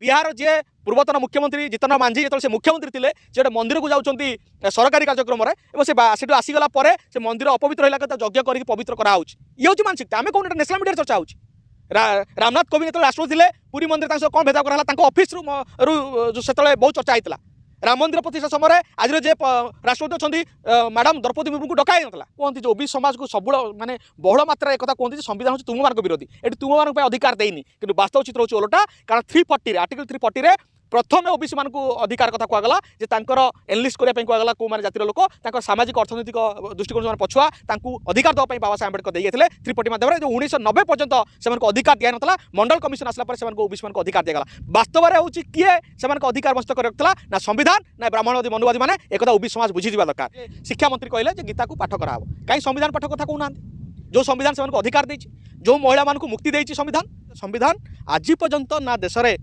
बिहार जे पूर्वतन मुख्यमंत्री जीतन राम मांझी जो मुख्यमंत्री थे गोटे मंदिर को जाऊँच सरकारी कार्यक्रम से आसीगला से मंदिर अपवित्र होगा यज्ञ कर पवित्र कराऊँ ये हूँ मानसिकता आम कौन नेशनल मीडिया चर्चा होची रामनाथ कोविंद जो राष्ट्रपति थे पुरी मंदिर कौन भेदभाव कराला ऑफिस से बहुत चर्चा होता राम मंदिर प्रतिष्ठा समय आज जे राष्ट्रपति अच्छा मैडम द्रौपदी मुर्मू को डकाई ना कहते जो ओबीसी समाज को सबुल माने बहुल मात्रा एक कहते संविधान हूँ तुम मान विरोधी ये तुम मान अधिकार देनी कि वास्तव चित्र हूँ ओलटा कारण 340 आर्टिकल 340 प्रथम ओबीसी मान को अधिकार कथा कहगला एनलिस्ट करने कहगला कौ मैंने जातिर लोक सामाजिक अर्थनैतिक दृष्टिकोण पछुआ अधिकार देवाई बाबा साहेब अम्बेडकर देते 340 माध्यम जो 1990 पर्यंत से अधिकार दिया ना मंडल कमिशन आसला ओबीसी मान अधिकार दिगला वास्तव में हूँ किए से अधिकार वंचित कर रखा ना संविधान ना ब्राह्मणवादी मनुवादी मैंने एक ओबीसी समाज बुझीजा दरकार शिक्षा मंत्री कहले गीता को पाठ कराव कहीं संविधान पाठ कथा कहना जो संविधान से अधिकार देती जो महिला मान को मुक्ति देती संविधान आज पर्यंत ना देश में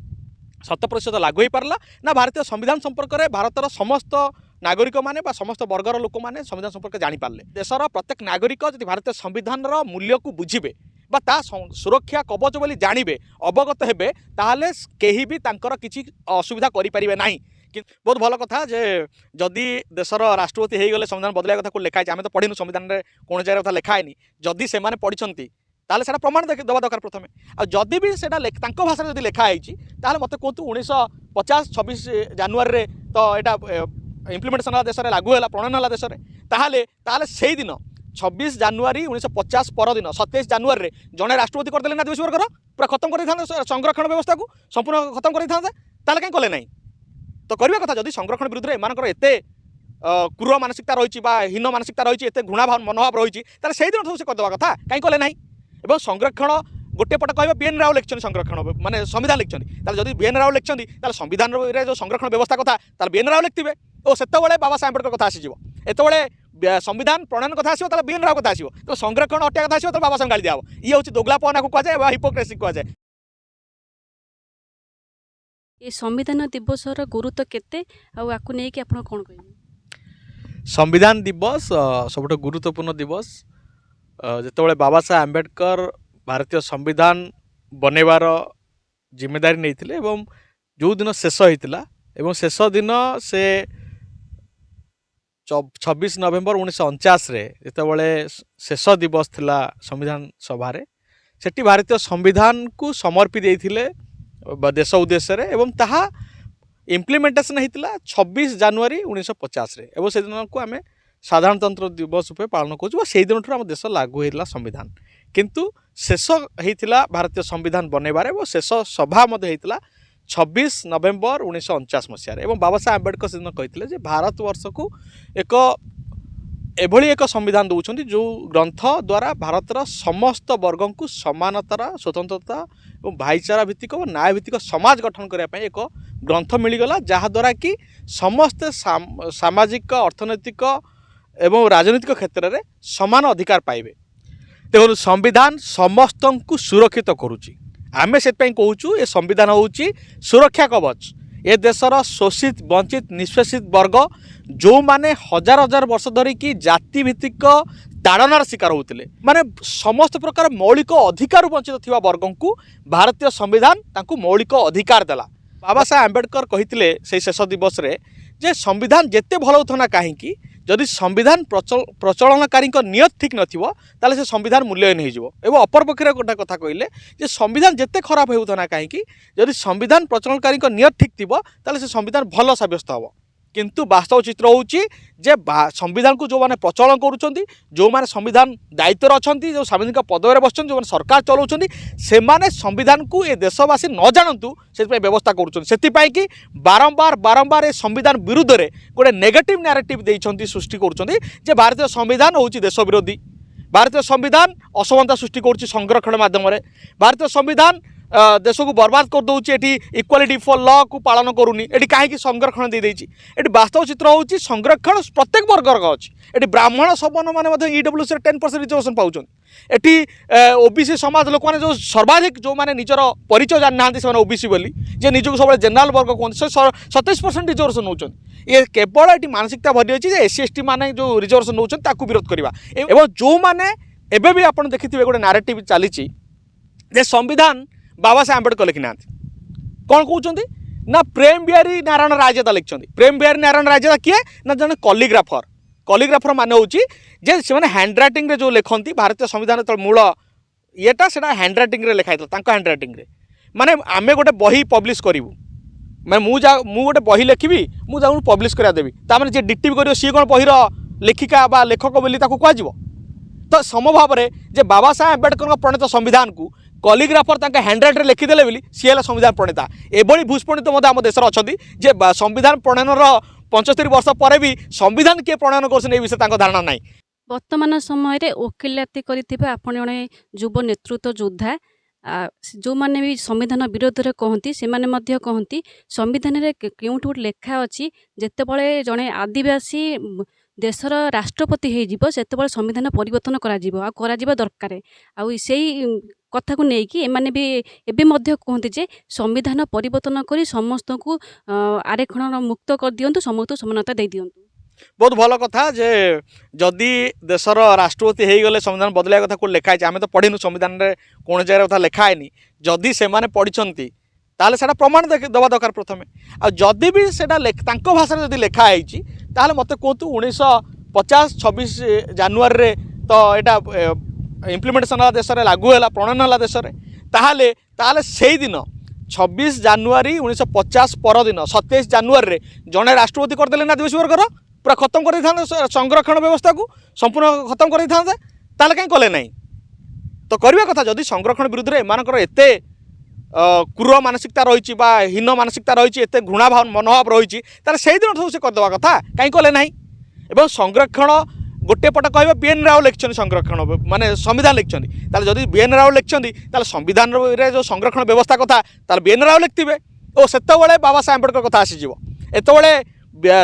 100% लागू हो पारा ना भारतीय संविधान संपर्क में भारतर समस्त नागरिक माने समस्त वर्गर लोक मैंने संविधान संपर्क जापारे देशर प्रत्येक नागरिक जो भारतीय संविधान मूल्य को बुझे सुरक्षा कवच बोली जानवे अवगत हेबे ताहले केही भी तांकर किछि असुविधा करि परिबे नाही बहुत भल कथा जे जदि देशर राष्ट्रपति हो गले संविधान बदलाया कथा को लिखाई आम तो पढ़ीनु संविधान में कौन जगह कथा लिखाएनि जदि से पढ़ी ताले सेटा प्रमाण देवा दरकार प्रथमे आदि भी से भाषा जब लिखाई ताले मत कहतु 1950 26 जनवरी तो यहाँ इम्प्लीमेंटेशन देश में लागू है प्रणयन है देश में ताले से दिन 26 जनवरी 1950 परदिन 27 जनवरी जड़े राष्ट्रपति करदे ना आदिवासी वर्गर पूरा खत्म कर संरक्षण व्यवस्था को संपूर्ण खत्म कर कहीं कले ना तो करवा कथा जदि संरक्षण विरुद्ध में एमानकर एते क्रूर मानसिकता रही हीन मानसिकता रही घृणा मनोभाव रही से दिन से करदेवा कथा कहीं कले ना एवं संरक्षण गोटे पट कह बीएन राव लिखिं संरक्षण माने संविधान लिखिं जब बीएन राव लिखिं संविधान जो संरक्षण व्यवस्था कथा बीएन राव लिखिथे और से बाबा साहेब अम्बेडकर कथा आसीज एत संविधान प्रणयन कथा आसो बीएन राव कथा आसो तो संरक्षण अटिया कथा आसो बाबा साहेब गाड़ी दिया ये हूँ दोगलापना को कहुए हिपोक्रेसी कहुए ये संविधान दिवस गुरुत्व केते आपको नहीं कि आप कौन कह संविधान दिवस सबुठ गुरुत्वपूर्ण दिवस जितेबाला बाबा साहेब आम्बेडकर भारतीय संविधान बनैबार जिम्मेदारी नहीं एवं जो दिन शेष होता एवं शेष दिन से 26 नवेम्बर 1949 जितेबाला शेष दिवस थिला संविधान सभा सेठी भारतीय संविधान को समर्पी देइथिले देश उद्देश्य एवं ताहा इम्प्लीमेंटेशन होता 26 जनवरी 1950 एवं से दिन को आम साधारणतंत्र दिवस रूप पालन करूँ से दिन आम देश लागू होता संविधान किंतु शेष होता भारतीय संविधान बनैबार और शेष सभा होता 26 नवेम्बर 1949 मसीह एवं बाबा साहेब आम्बेडकर से दिन कहते भारतवर्ष को एक एभली एक संविधान दौरान जो ग्रंथ द्वारा भारतर समस्त वर्ग को समानतार स्वतंत्रता और भाईचारा भित्तिक और न्याय भित्तिक समाज गठन करने एक ग्रंथ मिलगला जहाद्वारा कि समस्त सामाजिक अर्थनैतिक एवं राजनीतिक क्षेत्र में समान अधिकार पाइबे देखो संविधान समस्त को सुरक्षित करुच्ची आमे से कहूँ ये संविधान हूँ सुरक्षा कवच ए देशर शोषित वंचित निष्पेषित वर्ग जो माने हजार हजार वर्ष धरिकी जाति भित्तिक ताड़नार शिकार होते माने समस्त प्रकार मौलिक अधिकार वंचित थिबा वर्ग को भारतीय संविधान तांकु मौलिक अधिकार देला बाबा साहेब आम्बेडकर कहिथिले से शेष दिवस रे जे संविधान जेते भल होथो ना काहेकि जदि संविधान प्रचलनकारी नियत ठीक नथिबो ताले से संविधान मूल्यहीन हो जिवो एवं अपर पक्षरे गोटे कथा कहले जे संविधान जेते खराब होथो ना काहेकि जदि संविधान प्रचलनकारी नियत ठीक थिबो ताले से संविधान भल साब्यस्त हबो किंतु वास्तव चित्र होची जे संविधान को जो माने प्रचलन करूछंती जो माने संविधान दायित्व अछंती जो सामाजिक पदवे बसछन जो माने सरकार चलाउछंती से माने संविधान को ए देशवासी न जानतु से व्यवस्था करूछंती सेति पई कि बारंबार बारंबार ए संविधान विरुद्ध रे गोटे नेगेटिव नैरेटिव देइछंती सृष्टि करूछंती जे भारतीय संविधान होची देश विरोधी भारतीय संविधान असमानता सृष्टि करूची संरक्षण माध्यम रे भारतीय संविधान देश को बर्बाद कर दौर इक्वालिटी फॉर लॉ को पालन करूनी एटी कहीं संरक्षण दे देछि एटी वास्तव चित्र होची संरक्षण प्रत्येक वर्गर अच्छी एटी ब्राह्मण सवर्ण माने ईडब्ल्यूसी 10% रिजर्वेशन पाउछन एटी ओबीसी समाज लोक माने जो सर्वाधिक जो माने निजर परिचय जान नांती से ओबीसी बोली जे निजको सब जनरल वर्ग कहते 27% रिजर्वेशन नौछन ये केवल एटी मानसिकता भरी अछि जे एससी एसटी माने जो रिजर्वेशन नौछन ताकू विरोध करबा एवं जो माने एबे भी आपण देखिथिबे गोटे नैरेटिव चली जे संविधान बाबा साहेब आम्बेडकर लिखि ना कौन कहते ना प्रेम बिहारी नारायण रायजादा लिखिं प्रेम बिहारी नारायण रायजादा किए ना जन कलिग्राफर मान हूँ जे से हैंड रईटिंग जो लिखती भारतीय संविधान तो मूल येटा से हैंड रईटिंग लिखाई हैंड रईटिंग माने आम गोटे बही पब्लिश करूँ मैं गोटे बही लिखी मुझे पब्लिश करा देवी ताने जी डिटेक्टिव कर सी कौन बहीर लेखिका बा लेखक बोली कह तो समभाव में जे बाबा साहेब अम्बेडकर प्रणीत संविधान को कलिग्राफर हैंड रईट लिखिदेले बोली सी है संविधान प्रणेता एभली भूस्पणित आम देश अच्छा जे संविधान प्रणयनर 75 वर्ष पर भी संविधान किए प्रणयन कर विषय धारणा ना वर्तमान समय रे वकिलाती करथिबा आपण जणे युव नेतृत्व योद्धा जो माने भी संविधान विरोध में कहती से माने मध्य कहती संविधान रे केउठु लेखा अच्छी जेतेबळे जणे आदिवासी देशर राष्ट्रपति हो सेतेबळे संविधान परिवर्तन करा दरकार आउ सेही कथा को लेकिन एमाने भी एबे मध्य कहते जे संविधान परिवर्तन करी समस्त को आरक्षण मुक्त कर दियंतु समस्त समानता दे दियंतु बहुत भल कथा जे जदि देशर राष्ट्रपति हो गले संविधान बदलिया कथा को लिखाई आम तो पढ़ीनु संविधान में कौन जगह कथा लिखाएनि जदि से पढ़ी ताले सेटा प्रमाण दवा दरकार प्रथमे आदि भी सेटा भाषा जदि लिखाई ताले मते कहतु 1950 26 जानुआरी तो यहाँ इम्प्लीमेंटेशन है देश में लागू है प्रणयन है देश में ताहले ताहले से दिन 26 जानुआरी 1950 परदिन 27 जानुआरी जड़े राष्ट्रपति करदे आदिवासी वर्गर पूरा खत्म कर संरक्षण व्यवस्था को संपूर्ण खत्म कर कहीं कले ना तो करवा कथा जदि संरक्षण विरुद्ध में एमानकर एते क्रूर मानसिकता रही हीन मानसिकता रही एत घृणा भाव मनोभाव रही से दिन सब से करदे कथा कहीं कले ना एवं संरक्षण गोटे पट कह बीएन राव लिखिं संरक्षण माने संविधान लिखिं जदि बीएन राव लिखिं संविधान जो संरक्षण व्यवस्था कथा बीएन राव लिखिथे और से बाबा साहेब अम्बेडकर कथा आसीज एतबे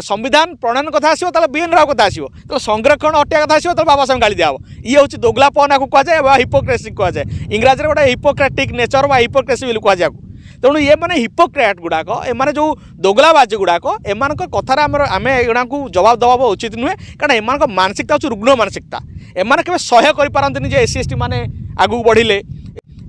संविधान प्रणयन कथा आसो बीएन राव कथा आसो तो संरक्षण हटिया कथा आसो बाबा साहेब गाड़ी दिया ये हूँ दोगलापन को कहुए हिपोक्रेसी कहुए इंग्राजी गोटे हिपोक्रेटिक नेचर व हिपोक्रेसी कहुए तेणु ये मैंने हिपोक्रेट गुड़ाक एम जो दोगलाबाजी गुड़ाक एम कथार आम एगुड़ा को जवाब दवा उचित नुहे कारण एम मानसिकता हूँ रुग्ण मानसिकता एम के सह्य कर एस सी एस टी मैंने आगू बढ़िले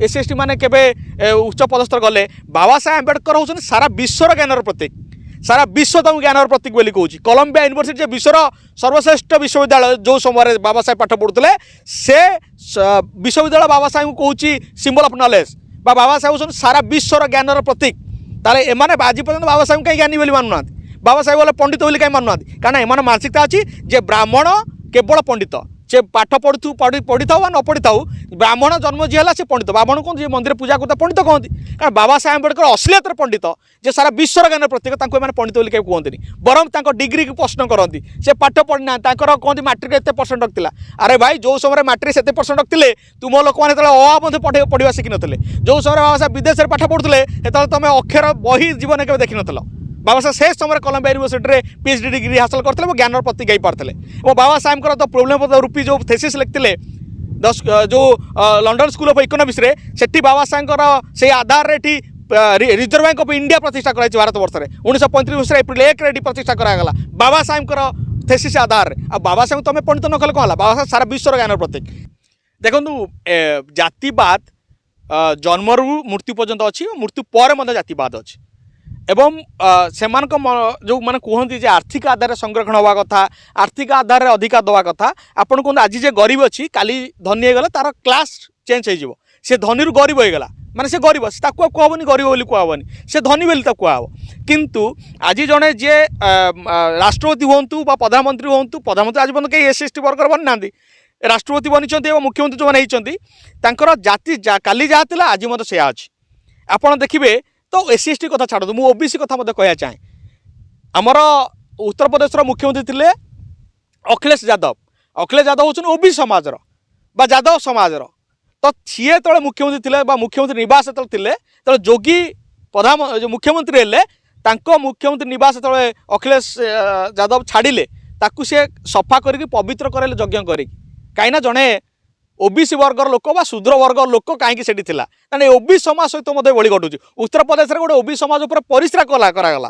एस सी एस टी मैंने के उच्च पदस्थ गले बाबा साहेब अम्बेडकर हूँ सारा विश्वर ज्ञानर प्रतीक सारा विश्व तुम ज्ञानर प्रतीक बोली कहूँ कोलंबिया यूनिवर्सिटी विश्वर सर्वश्रेष्ठ विश्वविद्यालय जो समय बाबा साहेब पाठ पढ़ुते से विश्वविद्यालय बाबा साहेब कहूँ symbol of knowledge Baba Saheb हूँ सारा विश्वर ज्ञानर प्रतीक ताले एमाने आज पर्यटन बाबा साहेब कहीं ज्ञानी बोली मानुना बाबा साहेब बोले पंडित बोली कहीं मानुना कारण एम मानसिकता अच्छी जे ब्राह्मण केवल पंडित से पाठ पढ़ी था न पढ़ी था ब्राह्मण जन्म जी है पंडित ब्राह्मण कौन जी मंदिर पूजा करता पंडित कहते कारण बाबा साहेब अम्बेडकर असलियत पंडित जे सारा विश्वर ज्ञान प्रत्येक पंडित बोली कहीं कहते बरं डिग्री को प्रश्न करती से पाठ पढ़ी ना कहते मैट्रिक एत परसेंट रखता अरे भाई जो समय मैट्रिक से परसेंट रखते तुम लोक मैंने पढ़ा शिखी नी जो समय बाबा साहेब विदेश में पाठ पढ़ुते से तुम अक्षर बही जीवन के देखी न बाबा साहेब से समय कोलंबिया यूनिवर्सिटी पीएचडी डिग्री हासिल करते ज्ञान प्रतीक हो पार्थे और बाबा साहेब तो प्रोब्लेम रूपी जो थेसिस लिखते 10 जो लंडन स्कूल ऑफ इकोनॉमिक्स रे सेठी बाबा साहेब से आधार रे रिजर्व बैंक ऑफ इंडिया प्रतिष्ठा कराई भारत वर्ष में 1935 मसीह एप्रिल 1 रे प्रतिष्ठा करागला बाबा साहेब थेसिस आधार आ बाबा साहेब तुम पंडित न कले कौन बाबा साहेब सारा विश्वर ज्ञान प्रतीक देखु जातिवाद जन्मरू मृत्यु पर्यंत अच्छी मृत्यु पर जातिवाद अच्छी एवं जो मैंने कहते हैं आर्थिक आधार संरक्षण हवा कथा आर्थिक आधार अधिकार दवा कथा आपन कहते आज जे गरीब अच्छी काली धनी होगला तार क्लास चेंज हो सी धनी रू गरीब होगला माने से गरीब कहबनी गरीब बोली कहबनी से धनी बोली कहब किंतु आज जड़े जे राष्ट्रपति हूँ प्रधानमंत्री हूँ प्रधानमंत्री आज पर्यटन कहीं एस टी वर्गर बनी ना राष्ट्रपति बनी मुख्यमंत्री जो मैंने होती जाति काली जहाँ थी आज मत से अच्छी आपड़ देखिए तो एस सी एस टी कथा छाड़ मुझे ओबीसी कथा मत कह चाहे आमर उत्तर प्रदेश मुख्यमंत्री थे अखिलेश यादव हूँ ओबीसी समाजर बा यादव समाजर तो सी जो मुख्यमंत्री थे मुख्यमंत्री निवास जो जोगी प्रधान जो मुख्यमंत्री हेले मुख्यमंत्री निवास जो अखिलेश यादव छाड़िले ताकू सी सफा करके पवित्र करे यज्ञ कर कहीं जड़े ओबीसी वर्गर लोक बा शूद्र वर्गर लोक कहीं से तेनाली ओबीसी समाज सहित मत बड़ी घटुची उत्तर प्रदेश में गोटे ओबीसी समाज उपर परिश्रा करागला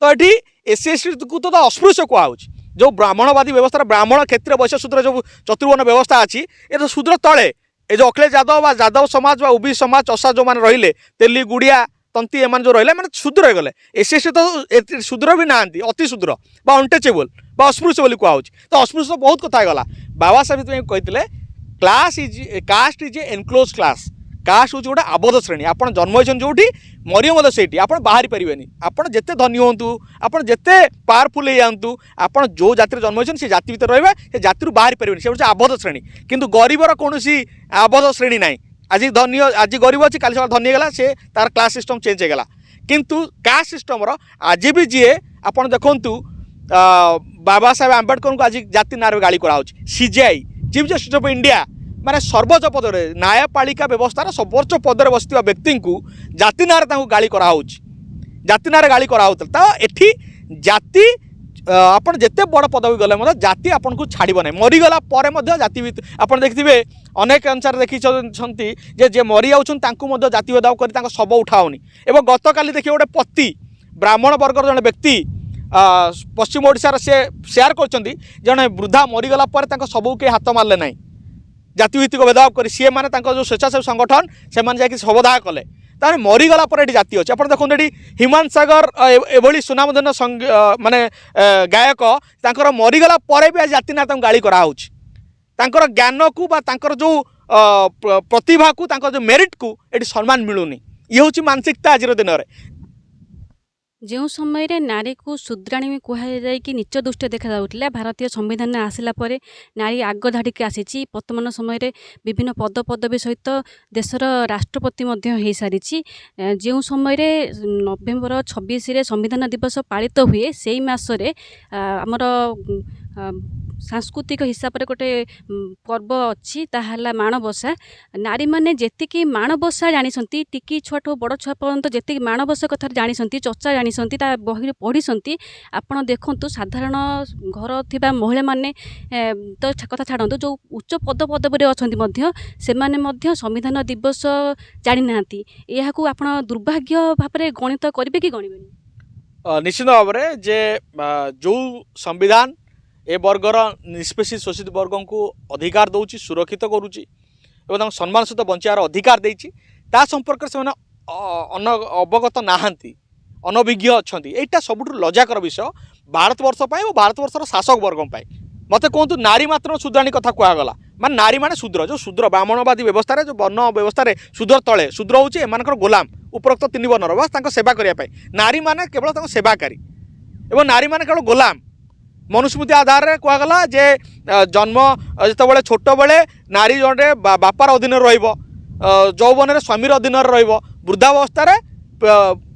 तो ये एस सी एस टी को तो अस्पृश्य कहूँ जो ब्राह्मणवादी व्यवस्था ब्राह्मण क्षेत्र वैश्य शूद्र जो चतुर्वर्ण व्यवस्था अच्छी ये तो शूद्र तले ये जो अखिलेश यादव यादव समाज ओबीसी समाज चषा जो मैंने रे तेली गुड़िया तंती एम जो रहा मैंने शूद्र हो गले एस तो शूद्र भी ना अति शूद्र अनटचेबल अस्पृश्य बोली कहूँ तो अस्पृश्य तो बहुत कथा गला बाबा साहेब कहते class is caste is a enclose class caste हूँ गोटे आबद्ध श्रेणी आप जन्म होती जो मरियो से आप बाहरी पारे आपड़ जिते धनी हूँ आप जिते पावरफुल हो जातु आप जो जाति जन्म होती से जाति भर रहा से जाति बाहरी पारे से हूँ आबद्ध श्रेणी किंतु गरीबर कौन आबद्ध श्रेणी ना आज धनी आज गरीब अच्छी काली सकाल धनी गला से तार क्लास सिस्टम चेंज होगा किंतु कास्ट सिस्टम आज भी जी आप देखु बाबा साहेब आम्बेडकर को आज जाति ना गाड़ी कराऊ CJI chief justice of India माने सर्वोच्च पदरे न्यायपालिका व्यवस्थार सर्वोच्च पदरे बस व्यक्ति को जाति ना गाड़ी कराऊ जाति ना गाड़ी कराऊ तो ये जाति आप जिते बड़ पदवी गले जाति आपन को छाड़ब ना मरीगला जाति आप देखिए अनेक अनुसार देखी जे मरी जाऊँ जाति भेदभाव कर शव उठाऊनी एवं गत काली देखिए गोटे पति ब्राह्मण वर्गर जड़े व्यक्ति पश्चिम ओडिशार से शेयर कर जड़े वृद्धा मरीगला शव के हाथ मारे ना जातिभित्तिक भेदभाव कर सी मैंने जो स्वेच्छासेवी संगठन से शवदाह कले तार मरीगला ये जाति अच्छे आप देखते ये हिमांशु सागर एभली सुनामधन्य माने गायक तांकर मरीगला भी आज जाति ना गाड़ी कराऊ ज्ञान को जो प्रतिभा को जो मेरिट को ये सम्मान मिलूनी ये हूँ मानसिकता आज दिन में जो समय नारी को शूद्राणी कहुए कि नीच दृष्टि देखा जाऊला भारतीय संविधान आसला नारी आग धाड़ी के आसी वर्तमान समय विभिन्न पद पदवी सहित देशर राष्ट्रपति हो सारी जो समय नवेम्बर 26 संविधान दिवस पालित हुए से मसरे आमर सांस्कृतिक हिसाब से गोटे पर्व अच्छी ताहला माणबसा नारी मैंने जी माणबसा जानी टिकी छुआ ठू बड़ छुआ पर्यंत जी माणबसा कथा जानी चर्चा जानी बही पढ़ी आपड़ देखु साधारण घर थिबा महिला माने तो कथा छाड़ू जो उच्च पद पदवी अच्छा से संविधान दिवस जानी ना यह आप दुर्भाग्य भाव में गणित करेंगे कि गणवे निश्चित भाव में जे जो संविधान ए वर्गर निष्पेषित शोषित वर्ग को अधिकार दौर सुरक्षित करुच्ची सम्मान सहित बचार अधिकार देती संपर्क से अवगत नहांती अनभिज्ञ अच्छा यहाँ सबुठ लज्जाकर विषय भारतवर्ष और भारतवर्षर शासक वर्ग मत कहतु नारी मात्र शूद्राणी कथा कहगला मान नारी माने शूद्र जो शूद्र ब्राह्मणवादी व्यवस्था जो वर्ण व्यवस्था शूद्र तले शूद्र हूँ एम गोलाम उपरोक्त 3 वर्णर बस सेवा करने नारी माने केवल सेवाकारी एवं नारी माने केवल गोलाम मनुस्मृति आधार में कहगला जे जन्म जिते छोट बेले नारी जड़े बापार अधीन रौवन में स्वामीर अधीन रृद्धावस्था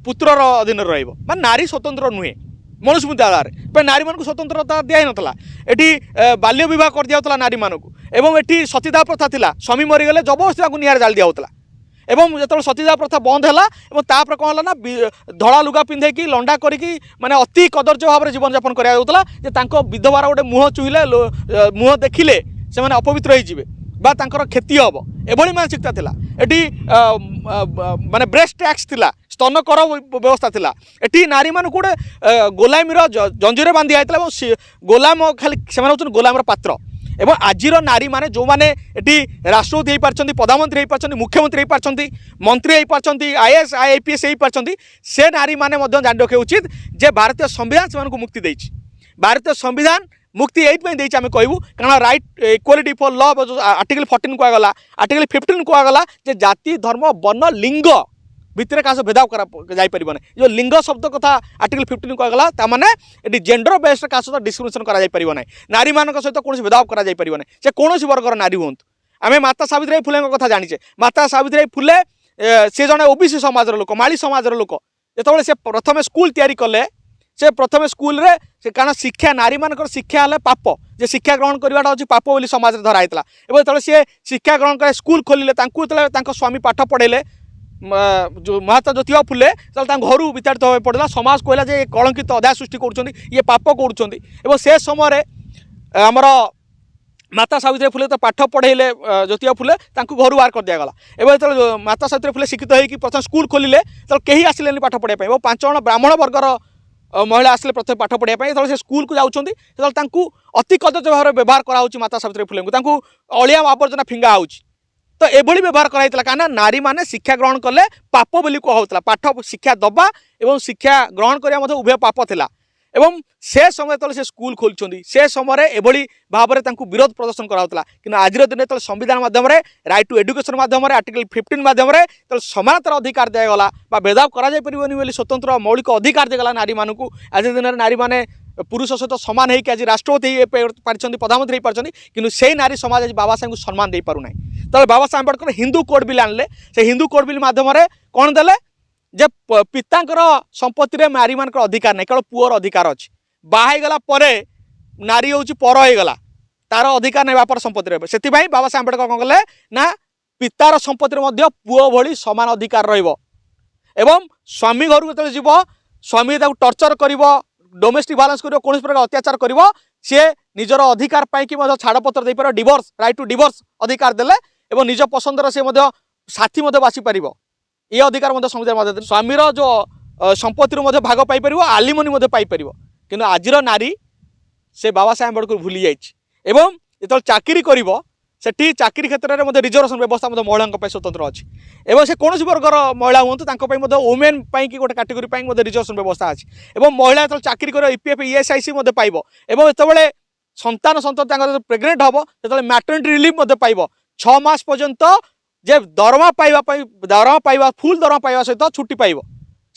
पुत्रर अधीन मान नारी स्वतंत्र नुहे मनुस्मृति आधार में नारी मान स्वतंत्रता दिया नाला ये बाल्य विवाह कर दिया नारी मानक एवं ये सतीदाह प्रथा था स्वामी मरीगले जबरदस्ती निआर जाल दिया एवं जो सतीदाह प्रथा बंद है तापर कौन है ना धड़ा लुगा पिंधे लंडा करी माने अति कदर्य भाव में जीवन यापन करा विधवार गोटे मुह चुहिले मुह देखिले से माने अपवित्र होइजिबे बा तांकर क्षति हम एभली मानसिकता थिला एटी माने ब्रेस्ट टैक्स थिला स्तन कर व्यवस्था थिला एटी नारी मान गोटे गोलामीर जंजीर बांधि आइतला गोलाम खाली से गोलामर पात्र एवं आजिर नारी माने जो माने एटी राष्ट्रपति हो पारछंती प्रधानमंत्री हो पारछंती मुख्यमंत्री हो पारछंती मंत्री हो पारछंती आईएएस आईपीएस हो पारछंती से नारी माने मध्य जान रखा उचित जे भारतीय संविधान से मुक्ति देछि भारतीय संविधान मुक्ति ये आम कहूँ कारण right equality for law article 14 कहगला आर्टिकल 15 कहगला जे जाति धर्म वर्ण लिंग भितर क्या भेदभाव कर जो लिंग शब्द कथा आर्टिकल 15 कहगला तामाने ये जेंडर बेस्ड क्या सहित डिस्क्रिमिनेशन करा नारी मान सहित कौन भेदभाव करा से कौन वर्गर नारी हूँ आम माता सावित्री फुले कथा जाचे माता सावित्री फुले सी जड़े ओबीसी समाजर लोक माली समाजर लोक जो से प्रथम स्कूल तैयारी कले से प्रथम स्कूल रे से कारण शिक्षा नारी मानकर शिक्षा है पाप जे शिक्षा ग्रहण करवाटा हूँ पाप बोली समाज में धराइला एवं जो सी शिक्षा ग्रहण कर स्कूल खोलिले जो स्वामी पाठ पढ़ेले जो महात्मा ज्योतिबा फुले घर विताड़ित हो पड़ा समाज कहला जे कलंकित अध्याय सृष्टि कर ये पाप कर से समय आमर माता सावित्री फुले तो पाठ पढ़ेले ज्योतिबा फुले घर बाहर कर दिगला एवं जो माता सावित्री फुले शिक्षित होगी प्रथम स्कूल खोलिले तो कहीं आसिले पाठ पढ़ाई 5 जण ब्राह्मण वर्गर महिला आसिले प्रथम पाठ पढ़ाई से स्कूल को जाऊँगी अति कदर्य भाव में व्यवहार कराऊँ माता सावित्री फुले को अलिया आवर्जना फिंगा हो तो एभली व्यवहार कराइला कहीं नारी मैंने शिक्षा ग्रहण कले पाप बोली कहला पाठ शिक्षा दबा और शिक्षा ग्रहण करने उभय पाप थिला एवं से समय तो से स्कूल खोलुंट से समय एभली भाव में विरोध प्रदर्शन कराला कि आज दिन जो संविधान माध्यम राइट टू एजुकेशन माध्यम आर्टिकल 15 माध्यम तो समानतार अधिकार दिगला भेदभाव कर स्वतंत्र मौलिक अधिकार दिगला नारी मानू आज दिन नारी मैंने पुरुष सहित सामान होकर आज राष्ट्रपति प्रधानमंत्री हो पार्टी कि से नारी समाज आज बाबा साहेब को सम्मान दे पारना तो बाबा साहेब अम्बेडकर हिंदू कोड बिल आणले से हिंदू कोड बिल माध्यम कौन देले जे पितांकर संपत्ति रे नारी मान अधिकार नहीं केवल पुअर अधिकार अच्छे बाहगला नारी हूँ पर होगला तार अधिकार नहीं बापर संपत्ति रही से बाबा साहेब अम्बेडकर कौन कले ना पितार संपत्ति पुओ भली सामान अधिकार एवं स्वामी घर को जीव स्वामी टर्चर कर डोमेस्टिक भायलेंस कर कौन प्रकार अत्याचार कर सी निजर अधिकार पाई छाड़पत्र दे पार डिवोर्स राइट टू डिवोर्स अधिकार देले एवं निज पसंदर से साथी बासी पार ये अधिकार संविधान स्वामीर जो संपत्ति भाग पाइपर आलिमनी पाइपर कि आज नारी से बाबा साहेब अम्बेडकर भूली जाइए जो चाकरी कर सेठी चाकरी क्षेत्र में रिजर्वेशन व्यवस्था महिला स्वतंत्र अच्छी एवं से कौन वर्गर महिला हूँ वुमेन की गोटे कैटेगोरी रिजर्वेशन व्यवस्था अच्छी एवं महिला जो चाकरी कर ईपीएफ ईएसआईसी पाइब एवं जो संतान संतति प्रेग्नेंट हम जो मैटरनिटी रिलीफ पाइब 6 मास पर्यंत जे दरमा पाइबा फुल दरमा पाइबा सहित छुट्टी पाइब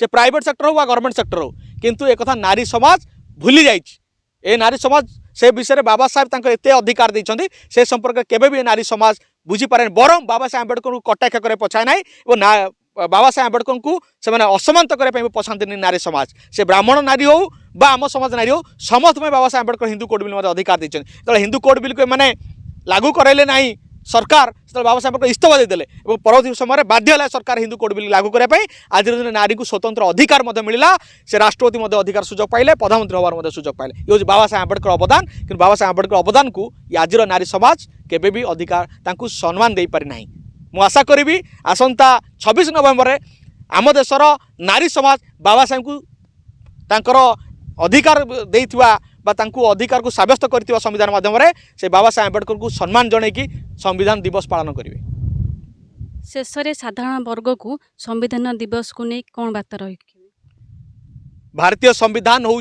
से प्राइवेट सेक्टर हो गवर्नमेंट सेक्टर हो किंतु एक कथा नारी समाज भूली जाए नारी समाज से विषय में बाबा साहेब एत अधिकार देते से संपर्क केबे भी नारी समाज बुझीपारे बर बाबा साहेब अम्बेडकर को कटाक्ष कर पछाए ना बाबा साहेब अम्बेडकर को से असमानित करने पछाती नारी समाज से ब्राह्मण नारी हो आम समाज नारी हो समस्त में बाबा साहेब अम्बेडकर हिंदू कोड बिल अधिकार देते जो हिंदू कोड बिल को मैंने लागू कराइले ना सरकार से बाबा साहेब अम्बेडकर इस्तीफा देते परवर्ती समय बाध्य है सरकार हिंदू कोड बिल लागू करने आज दिन नारी को स्वतंत्र अधिकार मिला से राष्ट्रपति अधिकार सुजोग पाइले प्रधानमंत्री होवार सुजोग पाइले ये हूँ बाबा साहेब अम्बेडकर अवदान कि बाबा साहेब अम्बेडकर अवदान को आज नारी समाज केबे भी अधिकार तांकु सम्मान दे पारि नाही मु आशा करी आसंता 26 नवेम्बर में आम देशर नारी समाज बाबा साहेब को तांकर अधिकार देइथिबा अधिकार को सब्यस्त कर संविधान माध्यम से बाबा साहेब अम्बेडकर को सम्मान जनईकि संविधान दिवस पालन करेंगे। शेष में साधारण वर्ग को संविधान दिवस को नहीं कौन बात रही भारतीय संविधान हूँ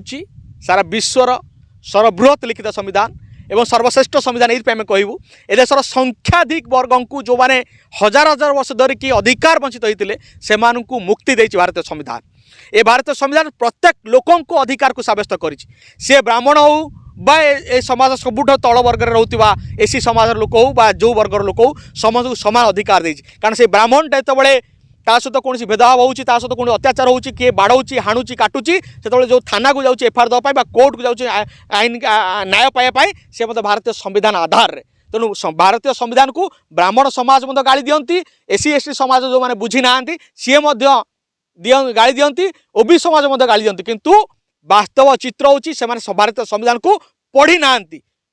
सारा विश्वर सर्वबृहत लिखित संविधान एवं सर्वश्रेष्ठ संविधान ये आम कहूँ ए देशर संख्याधिक वर्ग को जो मैंने हजार हजार वर्ष धरिकी अधिकार वंचित होते से मुक्ति देती भारतीय संविधान ए भारतीय संविधान प्रत्येक लोकों को अधिकार को सब्यस्त कर ब्राह्मण हो बा ए समाज सबुठ तल वर्ग में रोकवा एसी समाज लोक हो जो वर्गर लोक हो समस्त को समान अधिकार देती कारण से ब्राह्मण जो ता सहित कौन भेदभाव होती कौन अत्याचार हो किए बाड़ौची हाणुची काटुची से जो थाना को जाऊँगी एफआईआर देवाई कोर्ट को जाऊँगी आईन न्याय पाइबापी से भारतीय संविधान आधार तेणु भारतीय संविधान को ब्राह्मण समाज गाड़ी दिखती एससी एसटी समाज जो मैंने बुझी ना सी गाड़ी दिखती ओबी समाज गाड़ी दिखती किंतु वास्तव चित्र होची से भारतीय संविधान को पढ़ी ना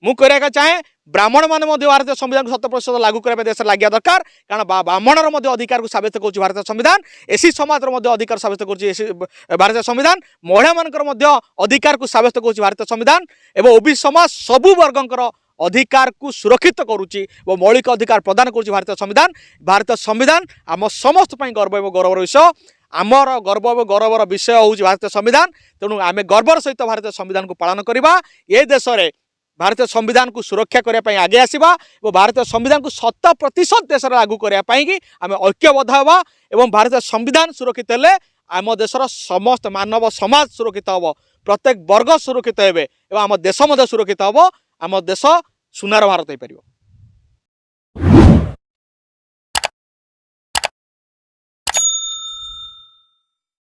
मु कहना चाहे ब्राह्मण मैंने भारतीय संविधान को 100% लागू करने देश लगे दरकार कारण ब्राह्मणर अधिकार को सब्यस्त कर भारतीय संविधान एससी समाज अधिकार सब्यस्त कर भारतीय संविधान महिला मान अधिकार को सब्यस्त कर भारतीय संविधान एवं ओबी समाज सबू वर्गंकर अधिकार को सुरक्षित करुच्ची और मौलिक अधिकार प्रदान कर भारतीय संविधान आम समस्त गर्व एवं गौरवर विषय आमर गर्व और गौरवर विषय हूँ भारतीय संविधान तेणु आम गर्वर सहित भारतीय संविधान को पालन करवा ये देश में भारतीय संविधान को सुरक्षा करने आगे आसवा और भारतीय संविधान को 100% देश लागू करने आम ऐक्यबद्ध हवा एवं भारतीय संविधान सुरक्षित हेले आम देशर समस्त मानव समाज सुरक्षित हम प्रत्येक वर्ग सुरक्षित हे आम देश सुरक्षित हम आम देश सुनार भारत हो पार।